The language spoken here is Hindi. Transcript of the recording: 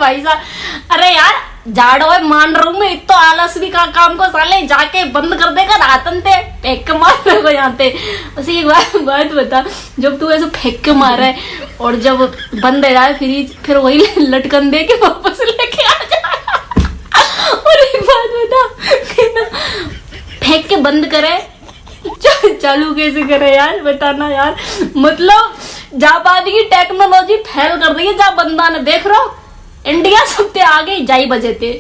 भाई साहब। अरे यार झाड़ो है मान रहा हूँ मैं, तो आलस भी का काम को साले जाके बंद कर देगा रातन ते फेंक के मार रहे को यहाँ पे। उसी एक बात बता, जब तू ऐसे फेंक के मार रहा है और जब बंद है जाए फ्रिज, फिर वही लटकन दे के वापस लेके आ जाए। और एक बात बता, फेंक के बंद करे चालू कैसे करे यार, बताना यार। मतलब जापानी की टेक्नोलॉजी फैल कर रही है, जा बंदा ने देख रहा इंडिया सबसे आगे जाई बजे थे।